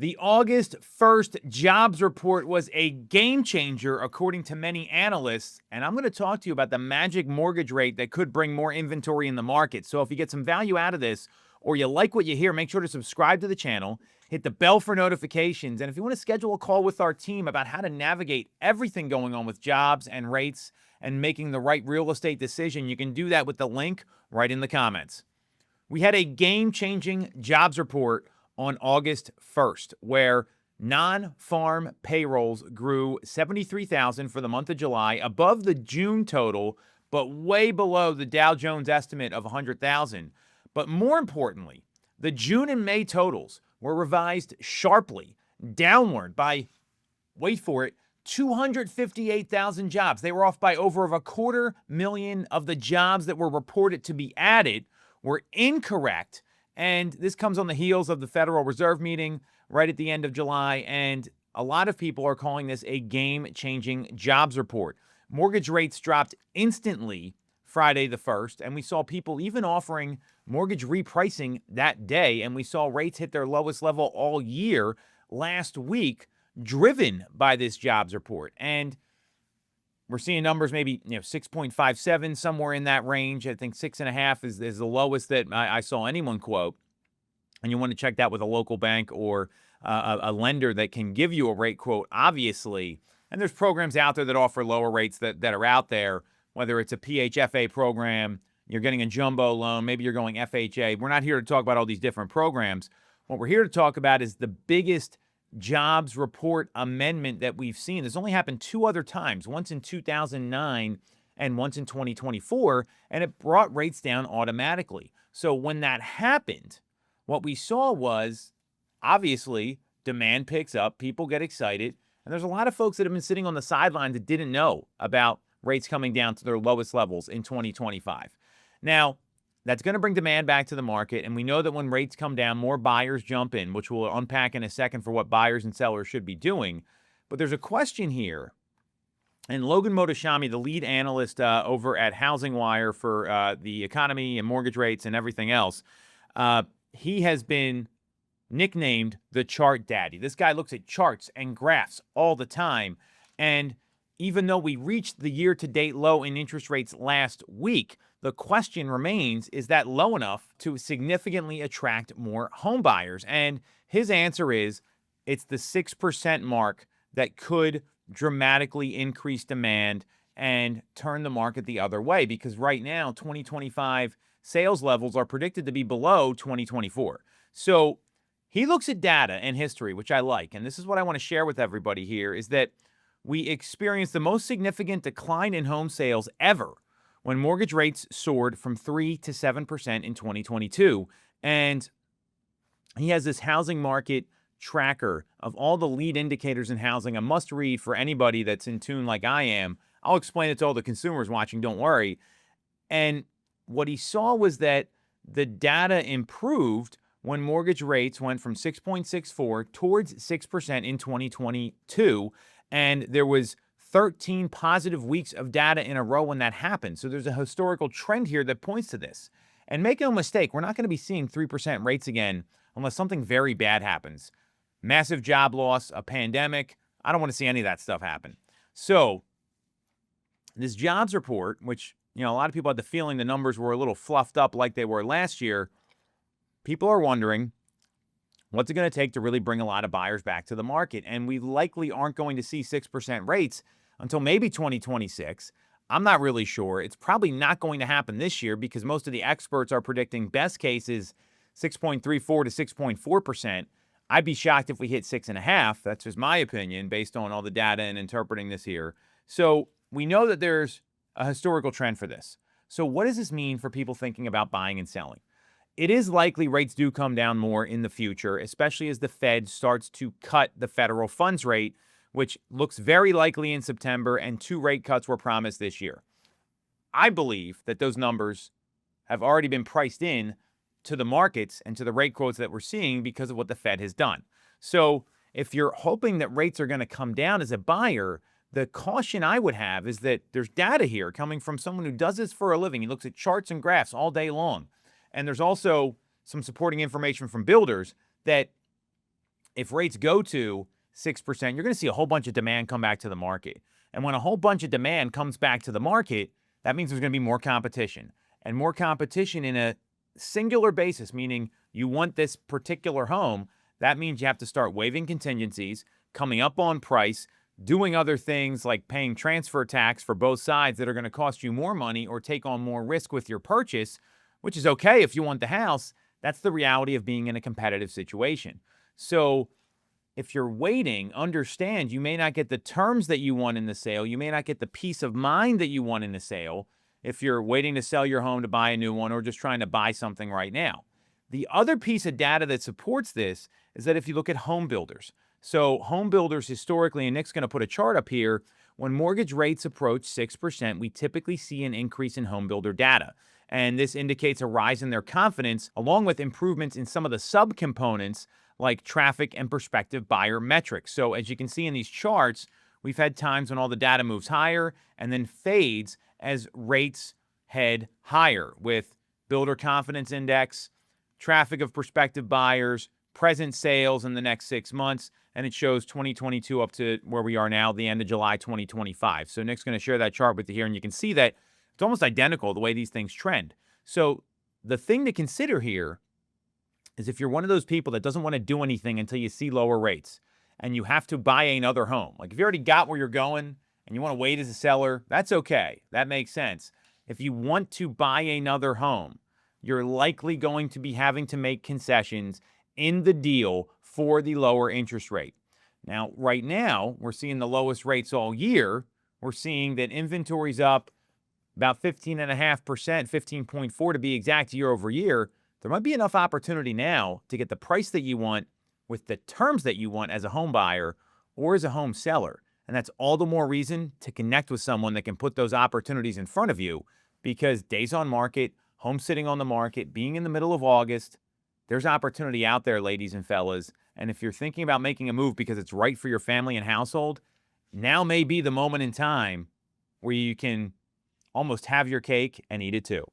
The August 1st jobs report was a game changer, according to many analysts. And I'm going to talk to you about the magic mortgage rate that could bring more inventory in the market. So if you get some value out of this or you like what you hear, make sure to subscribe to the channel, hit the bell for notifications. And if you want to schedule a call with our team about how to navigate everything going on with jobs and rates and making the right real estate decision, you can do that with the link right in the comments. We had a game-changing jobs report on August 1st, where non-farm payrolls grew 73,000 for the month of July, above the June total, but way below the Dow Jones estimate of 100,000. But more importantly, the June and May totals were revised sharply downward by, wait for it, 258,000 jobs. They were off by over a 250,000 of the jobs that were reported to be added were incorrect. And this comes on the heels of the Federal Reserve meeting right at the end of July. And a lot of people are calling this a game-changing jobs report. Mortgage rates dropped instantly Friday the 1st, and we saw people even offering mortgage repricing that day. And we saw rates hit their lowest level all year last week, driven by this jobs report. And we're seeing numbers maybe 6.57, somewhere in that range. I think 6.5 is the lowest that I saw anyone quote. And you want to check that with a local bank or a lender that can give you a rate quote, obviously. And there's programs out there that offer lower rates that are out there, whether it's a PHFA program, you're getting a jumbo loan, maybe you're going FHA. We're not here to talk about all these different programs. What we're here to talk about is the biggest jobs report amendment that we've seen. This only happened two other times, once in 2009 and once in 2024, and it brought rates down automatically. So when that happened, what we saw was, obviously, demand picks up, people get excited, and there's a lot of folks that have been sitting on the sidelines that didn't know about rates coming down to their lowest levels in 2025. Now, that's going to bring demand back to the market, and we know that when rates come down, more buyers jump in, which we'll unpack in a second for what buyers and sellers should be doing. But there's a question here, and Logan Mohtashami, the lead analyst over at HousingWire for the economy and mortgage rates and everything else, he has been nicknamed the chart daddy. This guy looks at charts and graphs all the time, and even though we reached the year-to-date low in interest rates last week, the question remains, is that low enough to significantly attract more home buyers? And his answer is, it's the 6% mark that could dramatically increase demand and turn the market the other way, because right now, 2025 sales levels are predicted to be below 2024. So he looks at data and history, which I like, and this is what I want to share with everybody here, is that we experienced the most significant decline in home sales ever when mortgage rates soared from 3 to 7% in 2022. And he has this housing market tracker of all the lead indicators in housing, a must read for anybody that's in tune like I am. I'll explain it to all the consumers watching, don't worry. And what he saw was that the data improved when mortgage rates went from 6.64 towards 6% in 2022. And there was 13 positive weeks of data in a row when that happened. So there's a historical trend here that points to this. And make no mistake, we're not going to be seeing 3% rates again unless something very bad happens. Massive job loss, a pandemic. I don't want to see any of that stuff happen. So this jobs report, which, a lot of people had the feeling the numbers were a little fluffed up like they were last year, people are wondering, what's it going to take to really bring a lot of buyers back to the market? And we likely aren't going to see 6% rates until maybe 2026. I'm not really sure. It's probably not going to happen this year because most of the experts are predicting best case is 6.34 to 6.4%. I'd be shocked if we hit 6.5. That's just my opinion based on all the data and interpreting this here. So we know that there's a historical trend for this. So what does this mean for people thinking about buying and selling? It is likely rates do come down more in the future, especially as the Fed starts to cut the federal funds rate, which looks very likely in September, and 2 rate cuts were promised this year. I believe that those numbers have already been priced in to the markets and to the rate quotes that we're seeing because of what the Fed has done. So if you're hoping that rates are going to come down as a buyer, the caution I would have is that there's data here coming from someone who does this for a living. He looks at charts and graphs all day long. And there's also some supporting information from builders that if rates go to 6%, you're going to see a whole bunch of demand come back to the market. And when a whole bunch of demand comes back to the market, that means there's going to be more competition. And more competition in a singular basis, meaning you want this particular home, that means you have to start waiving contingencies, coming up on price, doing other things like paying transfer tax for both sides that are going to cost you more money or take on more risk with your purchase, which is okay if you want the house. That's the reality of being in a competitive situation. So if you're waiting, understand you may not get the terms that you want in the sale. You may not get the peace of mind that you want in the sale if you're waiting to sell your home to buy a new one or just trying to buy something right now. The other piece of data that supports this is that if you look at home builders, so home builders historically, and Nick's going to put a chart up here, when mortgage rates approach 6%, we typically see an increase in home builder data. And this indicates a rise in their confidence, along with improvements in some of the subcomponents like traffic and prospective buyer metrics. So as you can see in these charts, we've had times when all the data moves higher and then fades as rates head higher with builder confidence index, traffic of prospective buyers, present sales in the next 6 months, and it shows 2022 up to where we are now, the end of July 2025. So Nick's going to share that chart with you here, and you can see that it's almost identical the way these things trend. So the thing to consider here is if you're one of those people that doesn't want to do anything until you see lower rates and you have to buy another home, like if you already got where you're going and you want to wait as a seller, that's okay. That makes sense. If you want to buy another home, you're likely going to be having to make concessions in the deal for the lower interest rate. Now, right now, we're seeing the lowest rates all year. We're seeing that inventory's up about 15.5%, 15.4 to be exact, year over year. There might be enough opportunity now to get the price that you want with the terms that you want as a home buyer or as a home seller. And that's all the more reason to connect with someone that can put those opportunities in front of you, because days on market, home sitting on the market, being in the middle of August, there's opportunity out there, ladies and fellas. And if you're thinking about making a move because it's right for your family and household, now may be the moment in time where you can almost have your cake and eat it too.